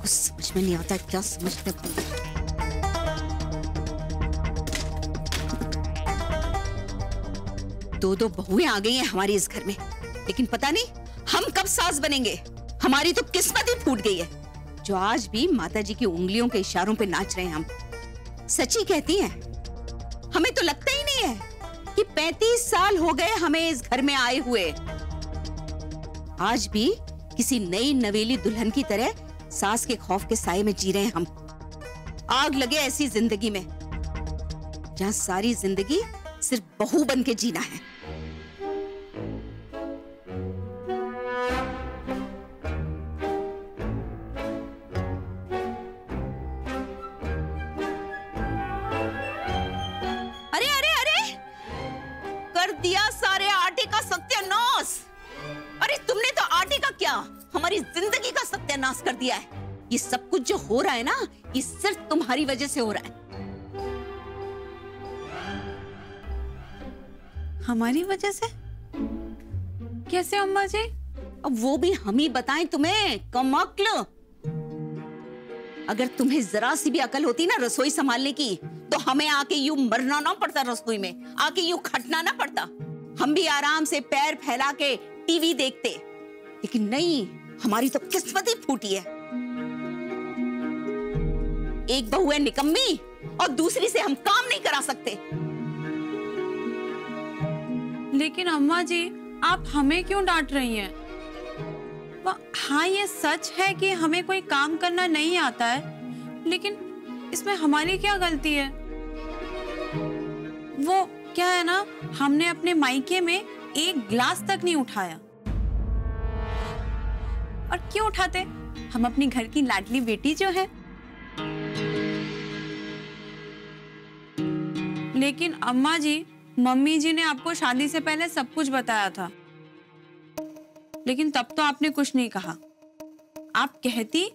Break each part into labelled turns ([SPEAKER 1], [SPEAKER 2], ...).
[SPEAKER 1] कुछ समझ में नहीं आता क्या समझते हैं। दो बहुएं आ गई हैं हमारी इस घर में, लेकिन पता नहीं हम कब सास बनेंगे। हमारी तो किस्मत ही फूट गई है, जो आज भी माताजी की उंगलियों के इशारों पे नाच रहे हैं हम। सच्ची कहती हैं, हमें तो लगता ही नहीं है कि 35 साल हो गए हमें इस घर में आए हुए। आज भी किसी नई नवेली दुल्हन की तरह सास के खौफ के साए में जी रहे हैं हम। आग लगे ऐसी जिंदगी में जहां सारी जिंदगी सिर्फ बहू बन के जीना है। अरे अरे अरे, कर दिया सारे आटे का सत्यानाश। अरे तुमने तो आटे का क्या, हमारी जिंदगी का सत्यानाश कर दिया है। ये सब कुछ जो हो रहा है ना, ये सिर्फ तुम्हारी वजह से हो रहा है।
[SPEAKER 2] हमारी वजह से? कैसे अम्मा जी?
[SPEAKER 1] अब वो भी हम ही बताएं तुम्हें, कमअक्ल। अगर तुम्हें जरा सी भी अकल होती ना रसोई संभालने की, तो हमें आके यूं मरना ना पड़ता, रसोई में आके यूं खटना ना पड़ता। हम भी आराम से पैर फैला के टीवी देखते। लेकिन नहीं, हमारी तो किस्मत ही फूटी है। एक बहू है निकम्मी और दूसरी से हम काम नहीं करा सकते।
[SPEAKER 2] लेकिन अम्मा जी, आप हमें क्यों डांट रही हैं? हाँ, ये सच है कि हमें कोई काम करना नहीं आता है, लेकिन इसमें हमारी क्या गलती है? वो क्या है ना, हमने अपने मायके में एक गिलास तक नहीं उठाया। और क्यों उठाते? हम अपनी घर की लाडली बेटी जो है। लेकिन अम्मा जी, मम्मी जी ने आपको शादी से पहले सब कुछ बताया था, लेकिन तब तो आपने कुछ नहीं कहा। आप कहती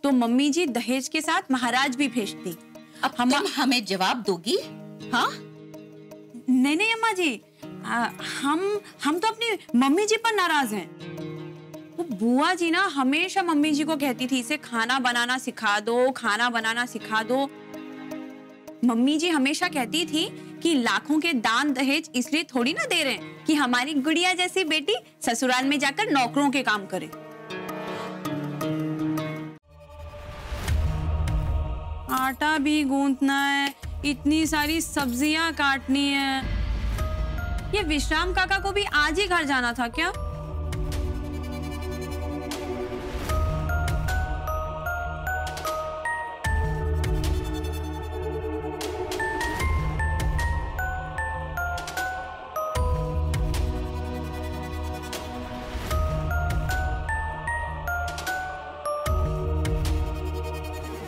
[SPEAKER 2] तो मम्मी जी दहेज के साथ महाराज भी भेजती।
[SPEAKER 1] अब तुम हमें जवाब दोगी? हाँ?
[SPEAKER 2] नहीं नहीं अम्मा जी, हम तो अपनी मम्मी जी पर नाराज हैं। वो बुआ जी ना हमेशा मम्मी जी को कहती थी, इसे खाना बनाना सिखा दो, खाना बनाना सिखा दो। मम्मी जी हमेशा कहती थी कि लाखों के दान दहेज इसलिए थोड़ी ना दे रहे हैं कि हमारी गुड़िया जैसी बेटी ससुराल में जाकर नौकरों के काम करे। आटा भी गूंथना है, इतनी सारी सब्जियां काटनी है। ये विश्राम काका को भी आज ही घर जाना था क्या?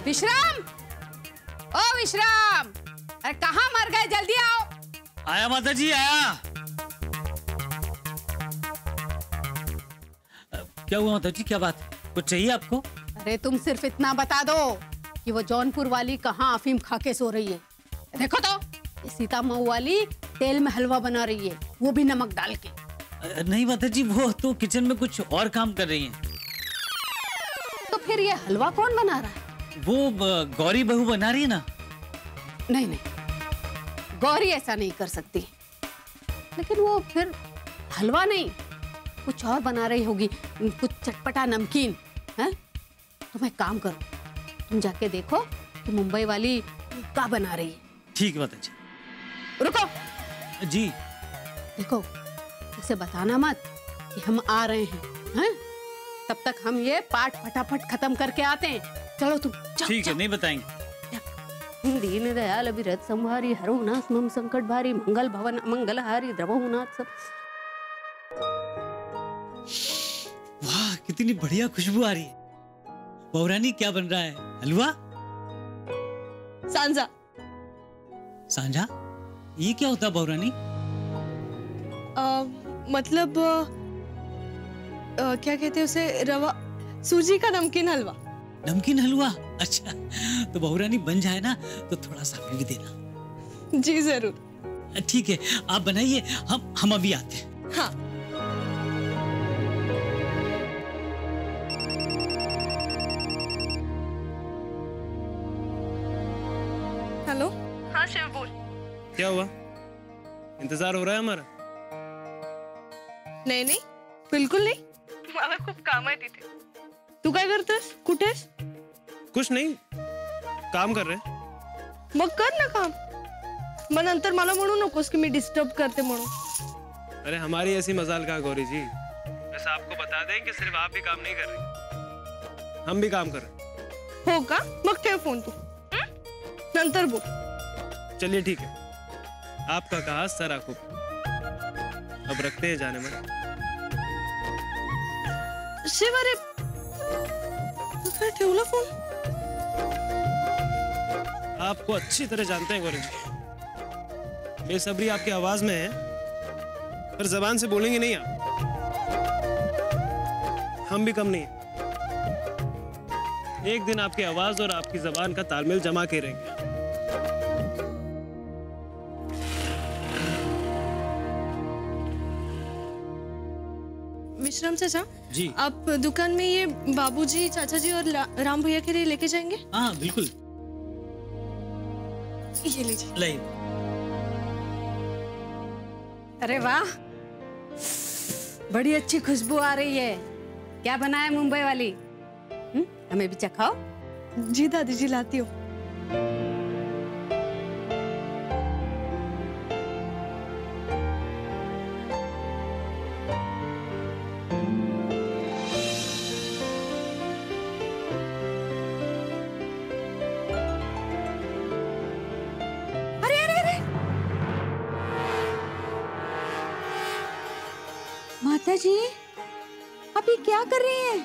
[SPEAKER 3] विश्राम, ओ विश्राम, अरे कहाँ मर गए? जल्दी आओ।
[SPEAKER 4] आया माता जी, आया। क्या हुआ माता जी, क्या बात है? कुछ चाहिए आपको?
[SPEAKER 3] अरे तुम सिर्फ इतना बता दो कि वो जौनपुर वाली कहाँ अफीम खा के सो रही है। देखो तो, ये सीता मऊ वाली तेल में हलवा बना रही है, वो भी नमक डाल के।
[SPEAKER 4] नहीं माता जी, वो तो किचन में कुछ और काम कर रही हैं।
[SPEAKER 3] तो फिर ये हलवा कौन बना रहा है?
[SPEAKER 4] वो गौरी बहू बना रही है ना।
[SPEAKER 3] नहीं नहीं, गौरी ऐसा नहीं कर सकती। लेकिन वो फिर हलवा नहीं, कुछ और बना रही होगी, कुछ चटपटा नमकीन है। तुम एक काम करो, तुम जाके देखो कि मुंबई वाली क्या बना रही है।
[SPEAKER 4] ठीक है माता जी।
[SPEAKER 3] रुको
[SPEAKER 4] जी।
[SPEAKER 3] देखो, इसे बताना मत कि हम आ रहे हैं। तब तक हम ये पाठ फटाफट खत्म करके आते हैं। चलो तुम।
[SPEAKER 4] ठीक है, नहीं बताएंगे।
[SPEAKER 3] दीन दयाल अभिरत संहारी हरोनाथ मम संकट भारी मंगल भवन मंगलहारी द्रवहुनाथ सब।
[SPEAKER 4] वाह, कितनी बढ़िया खुशबू आ रही है। बहुरानी, क्या बन रहा है? हलवा?
[SPEAKER 1] सांझा।
[SPEAKER 4] सांझा? ये क्या होता है बहुरानी?
[SPEAKER 5] मतलब क्या कहते हैं उसे, रवा, सूजी का नमकीन हलवा।
[SPEAKER 4] नमकीन हलवा? अच्छा, तो बहुरानी बन जाए ना तो थोड़ा सा हमें भी देना।
[SPEAKER 5] जी जरूर।
[SPEAKER 4] ठीक है, आप बनाइए, हम अभी आते हैं।
[SPEAKER 5] हाँ।
[SPEAKER 6] क्या हुआ? इंतजार हो रहा है हमारा?
[SPEAKER 5] नाही नाही बिलकुल नाही, मला खूप काम आहे तिथे. तू काय करतेस? कुठेस?
[SPEAKER 6] कुछ नहीं, काम कर रहे हैं.
[SPEAKER 5] मग कर ना काम. मग नंतर मला म्हणू नकोस की मी डिस्टर्ब करते म्हणून.
[SPEAKER 6] अरे हमारी ऐसी मजाल का गौरी जी. बस आपको बता दें कि सिर्फ आप ही काम नहीं कर रही, हम भी काम कर रहे हैं.
[SPEAKER 5] हो का? मग ठेव फोन तू. नंतर बोल.
[SPEAKER 6] चलिए ठीक है, आपका कहा सर आंखों. अब रखते हैं जाने में.
[SPEAKER 5] शिव अरे तू काय ठेवला फोन?
[SPEAKER 6] आपको अच्छी तरह जानते हैं गौरी जी. बेसब्री आपकी आवाज में है, पर जबान से बोलेंगे नहीं आप. हम भी कम नहीं है. एक दिन आपकी आवाज और आपकी जबान का तालमेल जमा के रहेंगे.
[SPEAKER 5] विश्राम चाचा
[SPEAKER 4] जी
[SPEAKER 5] आप दुकान में ये बाबूजी, चाचा जी और राम भैया के लिए लेके जाएंगे?
[SPEAKER 4] हाँ बिल्कुल.
[SPEAKER 5] ये लीजिए.
[SPEAKER 4] लाइए.
[SPEAKER 3] अरे वाह, बड़ी अच्छी खुशबू आ रही है. क्या बनाया मुंबई वाली? हमें भी चखाओ.
[SPEAKER 5] जी दादी जी लाती हूँ.
[SPEAKER 1] माता जी, आप ये क्या कर रही हैं?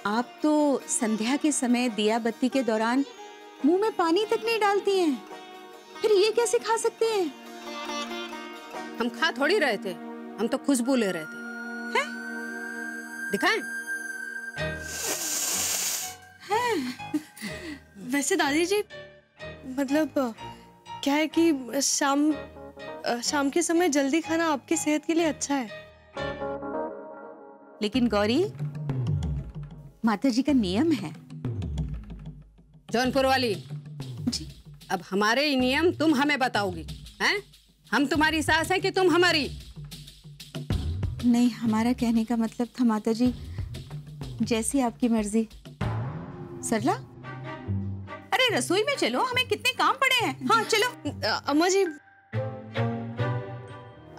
[SPEAKER 1] आप तो संध्या के समय दिया बत्ती के दौरान मुंह में पानी तक नहीं डालती हैं, फिर ये कैसे खा सकते हैं?
[SPEAKER 3] हम खा थोड़ी रहे थे, हम तो खुशबू ले रहे थे. हैं? दिखाएं?
[SPEAKER 5] वैसे दादी जी मतलब क्या है कि शाम के समय जल्दी खाना आपकी सेहत के लिए अच्छा है.
[SPEAKER 1] लेकिन गौरी, माता जी का नियम है.
[SPEAKER 3] जौनपुर वाली
[SPEAKER 1] जी.
[SPEAKER 3] अब हमारे ये नियम तुम हमें बताओगी? हैं? हम तुम्हारी सास हैं कि तुम हमारी?
[SPEAKER 1] नहीं, हमारा कहने का मतलब था माता जी, जैसी आपकी मर्जी. सरला, अरे रसोई में चलो, हमें कितने काम पड़े हैं. हाँ चलो.
[SPEAKER 5] अम्मा जी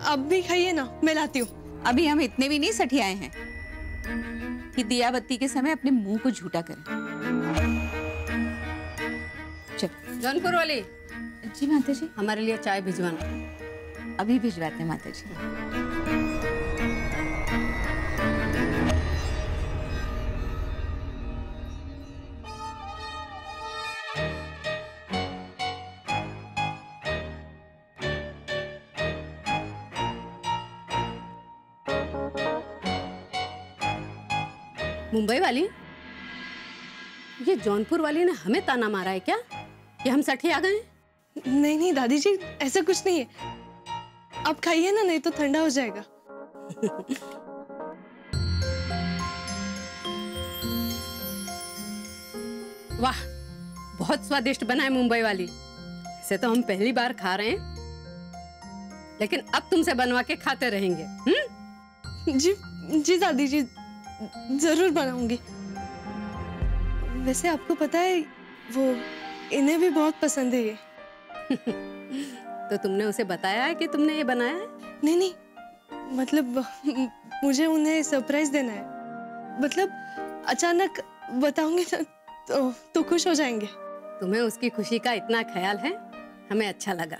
[SPEAKER 5] अब भी खाइए ना, मैं लाती हूँ.
[SPEAKER 1] अभी हम इतने भी नहीं सठियाए हैं कि दिया बत्ती के समय अपने मुंह को झूठा करें. चलो.
[SPEAKER 3] जौनपुर वाली,
[SPEAKER 1] जी माता जी.
[SPEAKER 3] हमारे लिए चाय भिजवाना.
[SPEAKER 1] अभी भिजवाते हैं माता जी.
[SPEAKER 3] मुंबई वाली, ये जौनपुर वाली ने हमें ताना मारा है क्या कि हम सठी आ गए?
[SPEAKER 5] नहीं नहीं दादी जी, ऐसा कुछ नहीं है. आप खाइए ना, नहीं तो ठंडा हो जाएगा.
[SPEAKER 3] वाह, बहुत स्वादिष्ट बना है मुंबई वाली. इसे तो हम पहली बार खा रहे हैं, लेकिन अब तुमसे बनवा के खाते रहेंगे.
[SPEAKER 5] जी जी दादी जी, जरूर बनाऊंगी. वैसे आपको पता है वो इन्हें भी बहुत पसंद है ये.
[SPEAKER 3] तो तुमने उसे बताया है कि तुमने ये बनाया है?
[SPEAKER 5] नहीं नहीं, मतलब मुझे उन्हें सरप्राइज देना है. मतलब अचानक बताऊंगी ना तो खुश हो जाएंगे.
[SPEAKER 3] तुम्हें उसकी खुशी का इतना ख्याल है, हमें अच्छा लगा.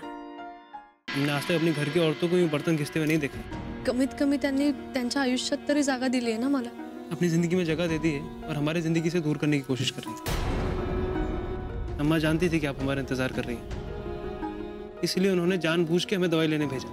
[SPEAKER 6] हमने आज तक अपनी घर की औरतों को यूं बर्तन घिसते हुए नहीं देखा.
[SPEAKER 5] कमीत कमी त्यांनी त्यांच्या आयुष्यात तरी जागा दिली आहे ना मला.
[SPEAKER 6] अपनी जिंदगी में जगह दे दी है और हमारी जिंदगी से दूर करने की कोशिश कर रही है. अम्मा जानती थी कि आप हमारा इंतजार कर रही हैं, इसलिए उन्होंने जानबूझ के हमें दवाई लेने भेजा.